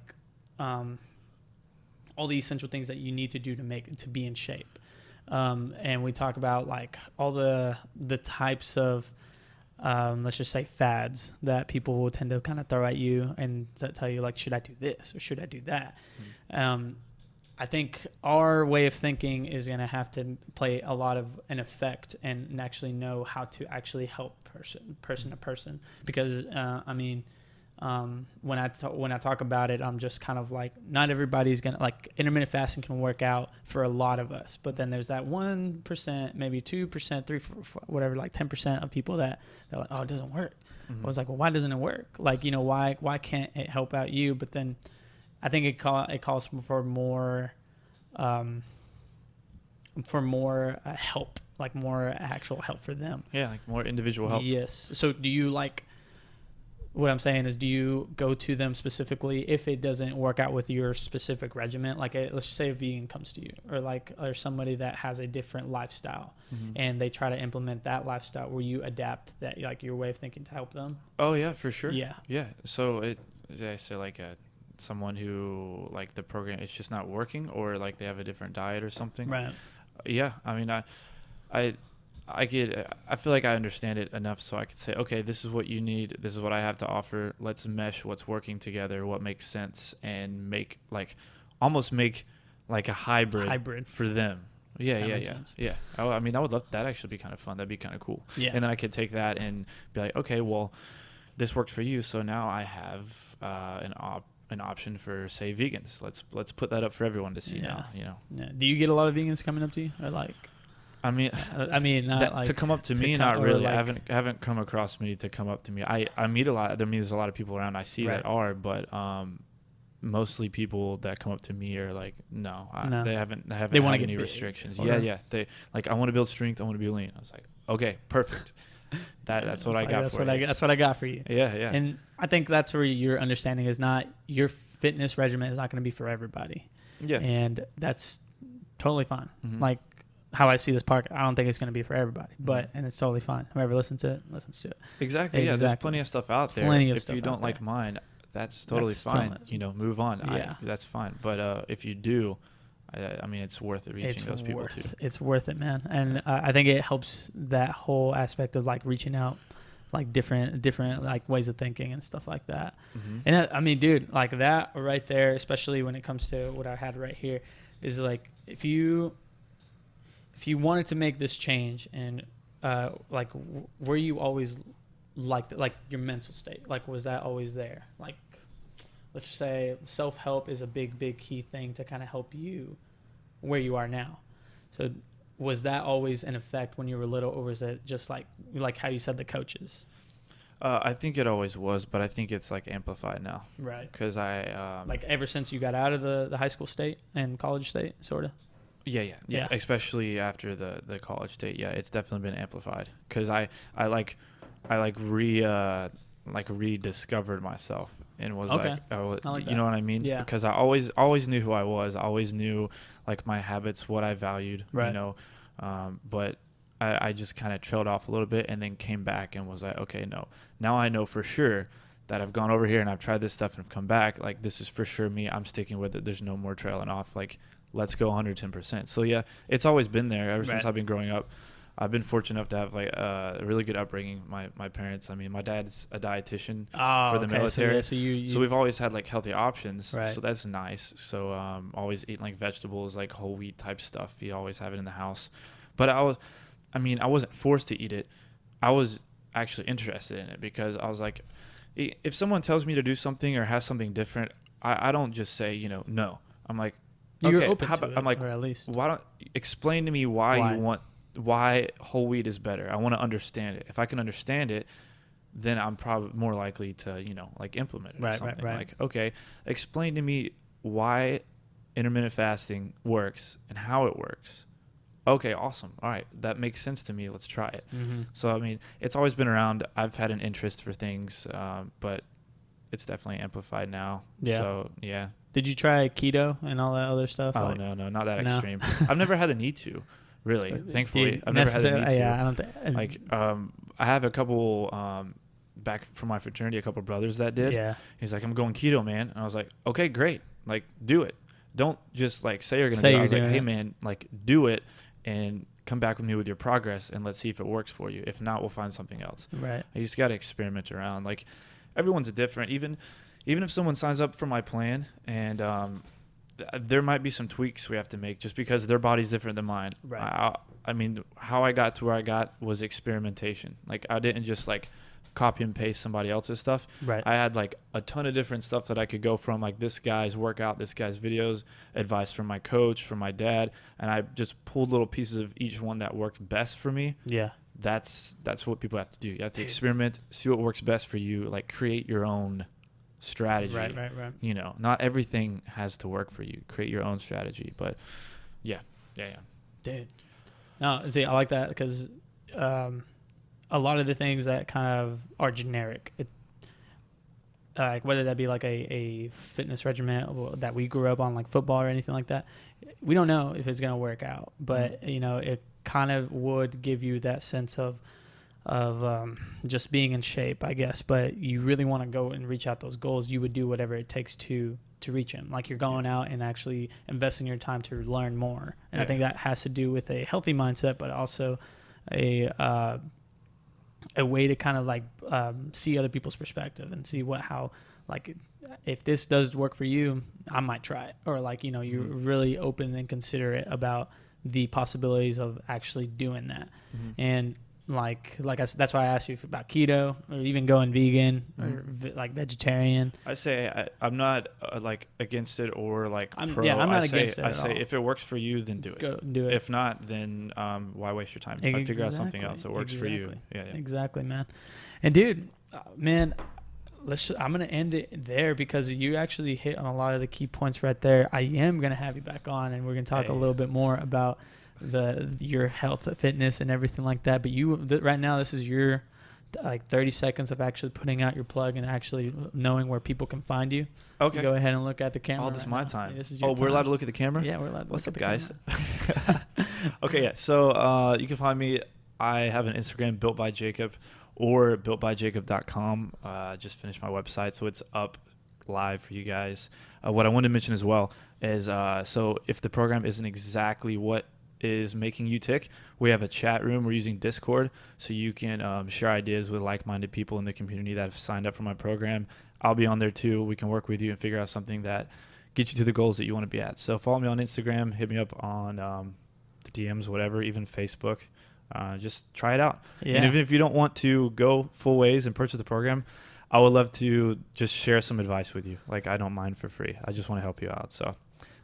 all the essential things that you need to do to be in shape. And we talk about like all the types of let's just say fads that people will tend to kind of throw at you and tell you like, should I do this or should I do that? Mm-hmm. I think our way of thinking is going to have to play a lot of an effect and actually know how to actually help person to person. Because, when I talk about it, I'm just kind of like, not everybody's going to, like, intermittent fasting can work out for a lot of us. But then there's that 1%, maybe 2%, 3%, whatever, like 10% of people that they're like, oh, it doesn't work. Mm-hmm. I was like, well, why doesn't it work? Like, why can't it help out you? But then I think it calls for more help, like more actual help for them.
Yeah, like more individual help.
Yes. So do you like? What I'm saying is, do you go to them specifically if it doesn't work out with your specific regimen? Like, let's just say a vegan comes to you, or somebody that has a different lifestyle, mm-hmm. and they try to implement that lifestyle. Will you adapt that, like your way of thinking, to help them?
Oh yeah, for sure.
Yeah.
Yeah. So I say like someone who like the program, it's just not working, or like they have a different diet or something.
Right.
Yeah. I mean, I feel like I understand it enough so I could say, okay, this is what you need. This is what I have to offer. Let's mesh what's working together, what makes sense, and almost make like a hybrid for them. Yeah. Yeah. I mean, I would love that. Actually be kind of fun. That'd be kind of cool.
Yeah.
And then I could take that and be like, okay, well, this works for you. So now I have an option for, say, vegans. Let's put that up for everyone to see now.
Yeah. Do you get a lot of vegans coming up to you, or like?
I mean,
not like
to come up to me,
come-
not
or
really.
like-
I haven't come across many to come up to me. I meet a lot. There's a lot of people around I see that are, but mostly people that come up to me are like, no. They haven't
They
had
wanna get
any
big,
restrictions.
or-
Yeah. They like, I want to build strength. I want to be lean. I was like, okay, perfect. That's what I got
that's
for
what
you.
that's what I got for you.
Yeah.
And I think that's where your understanding is not your fitness regimen is not going to be for everybody.
Yeah.
And that's totally fine.
Mhm.
Like how I see this park, I don't think it's going to be for everybody, and it's totally fine. Whoever listens to it, listens to it.
Exactly. Yeah. There's
Exactly.
plenty of stuff out there.
Plenty of
if
stuff
you
out
don't like
there.
mine, that's totally
That's
fine.
fine.
Move on.
Yeah.
That's fine. But if you do, I mean, it's worth it reaching those people too.
It's worth it, man. And I think it helps that whole aspect of like reaching out, like different like ways of thinking and stuff like that.
Mm-hmm.
And that, I mean, dude, like that right there, especially when it comes to what I had right here, is like if you wanted to make this change and were you always like your mental state, like was that always there? Like let's just say self-help is a big key thing to kind of help you where you are now. So was that always in effect when you were little, or was it just like how you said the coaches?
I think it always was, but I think it's like amplified now.
Right.
Because I
like ever since you got out of the high school state and college state, sort of.
Yeah. Especially after the college state, yeah, it's definitely been amplified. Because I rediscovered myself and was
Okay.
like, I
like
you know what I mean?
Yeah.
Because I always knew who I was. I always knew like my habits, what I valued.
Right.
You know, but I just kind of trailed off a little bit and then came back and was like, okay, no, now I know for sure that I've gone over here and I've tried this stuff and I've come back. Like this is for sure me. I'm sticking with it. There's no more trailing off. Like let's go 110%. So yeah, it's always been there ever since I've been growing up. I've been fortunate enough to have like a really good upbringing. My parents, I mean, my dad's a dietitian for the military.
So you
we've always had like healthy options.
Right.
So that's nice. So always eating like vegetables, like whole wheat type stuff. You always have it in the house. But I wasn't forced to eat it. I was actually interested in it because I was like, if someone tells me to do something or has something different, I don't just say, no. I'm like, okay,
you're open
how
to
about,
it,
I'm like,
or at least
why don't explain to me why whole wheat is better. I want to understand it. If I can understand it, then I'm probably more likely to, like implement it or something.
Right.
Like, okay, explain to me why intermittent fasting works and how it works. Okay, awesome. All right, that makes sense to me. Let's try it.
Mm-hmm.
So, I mean, it's always been around. I've had an interest for things, but it's definitely amplified now.
Yeah.
So, yeah.
Did you try keto and all that other stuff?
Oh, no, not that
No.
extreme. I've never had the need to, really. Thankfully, I've never had the need to.
Yeah, I don't think.
Like, I have a couple back from my fraternity, a couple brothers that did.
Yeah.
He's like, I'm going keto, man. And I was like, okay, great. Like, do it. Don't just like say you're going to
Say
do it. I
you're
was like,
doing
hey,
it.
man, like do it and come back with me with your progress and let's see if it works for you. If not, we'll find something else.
Right.
You just got to experiment around. Like everyone's different. Even if someone signs up for my plan and there might be some tweaks we have to make just because their body's different than mine.
Right.
I mean, how I got to where I got was experimentation. Like I didn't just like copy and paste somebody else's stuff.
Right.
I had like a ton of different stuff that I could go from, like this guy's workout, this guy's videos, advice from my coach, from my dad, and I just pulled little pieces of each one that worked best for me.
Yeah.
That's what people have to do. You have to experiment, see what works best for you, like create your own strategy.
Right.
Not everything has to work for you. Create your own strategy. But yeah.
Dude. No, see, I like that because a lot of the things that kind of are generic, like whether that be like a fitness regimen that we grew up on, like football or anything like that, we don't know if it's going to work out. But it kind of would give you that sense of just being in shape, I guess. But you really want to go and reach out those goals. You would do whatever it takes to reach them. Like you're going out and actually investing your time to learn more. And I think that has to do with a healthy mindset, but also a way to kind of like see other people's perspective and see how like if this does work for you, I might try it. Or like, you're really open and considerate about the possibilities of actually doing that. And that's why I asked you about keto or even going vegan or like vegetarian.
I say I'm not like against it or like pro.
I'm not
I say,
against it
I
at
say
all.
if it works for you, then do it.
Go do it.
If not, then why waste your time? If I figure out something else that works for you, yeah.
Exactly, man. And dude, man, I'm gonna end it there because you actually hit on a lot of the key points right there. I am gonna have you back on, and we're gonna talk a little bit more about your health, fitness, and everything like that. But right now, this is your like 30 seconds of actually putting out your plug and actually knowing where people can find you.
Okay.
Go ahead and look at the camera.
Oh, this is my time.
This is your
we're
time.
allowed to look at the camera?
Yeah, we're allowed to
What's
look
up,
at the
guys?
camera.
Okay, yeah. So you can find me. I have an Instagram, Built by Jacob, or builtbyjacob.com. Just finished my website, so it's up live for you guys. What I wanted to mention as well is so if the program isn't exactly what is making you tick, we have a chat room. We're using Discord, so you can share ideas with like-minded people in the community that have signed up for my program. I'll be on there too. We can work with you and figure out something that gets you to the goals that you want to be at. So follow me on Instagram, hit me up on the DMs, whatever, even Facebook. Just try it out.
Yeah.
And even if you don't want to go full ways and purchase the program, I would love to just share some advice with you. Like, I don't mind for free. I just want to help you out. So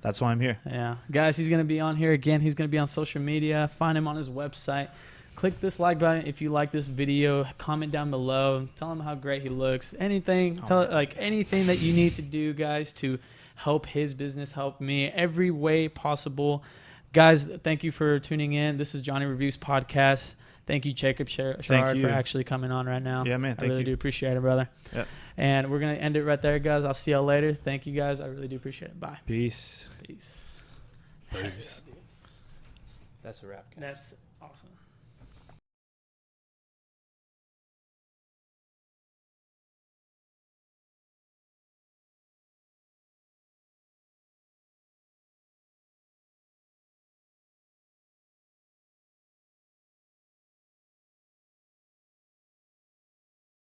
that's why I'm here.
Yeah. Guys, he's going to be on here again. He's going to be on social media. Find him on his website. Click this like button if you like this video. Comment down below. Tell him how great he looks. Anything. Anything that you need to do, guys, to help his business, help me, every way possible. Guys, thank you for tuning in. This is Johnny Reviews Podcast. Thank you, Jacob Sherrard, for actually coming on right now.
Yeah, man.
I really do appreciate it, brother.
Yep.
And we're going to end it right there, guys. I'll see y'all later. Thank you, guys. I really do appreciate it. Bye.
Peace.
Peace.
Peace. That's a wrap, guys.
That's awesome.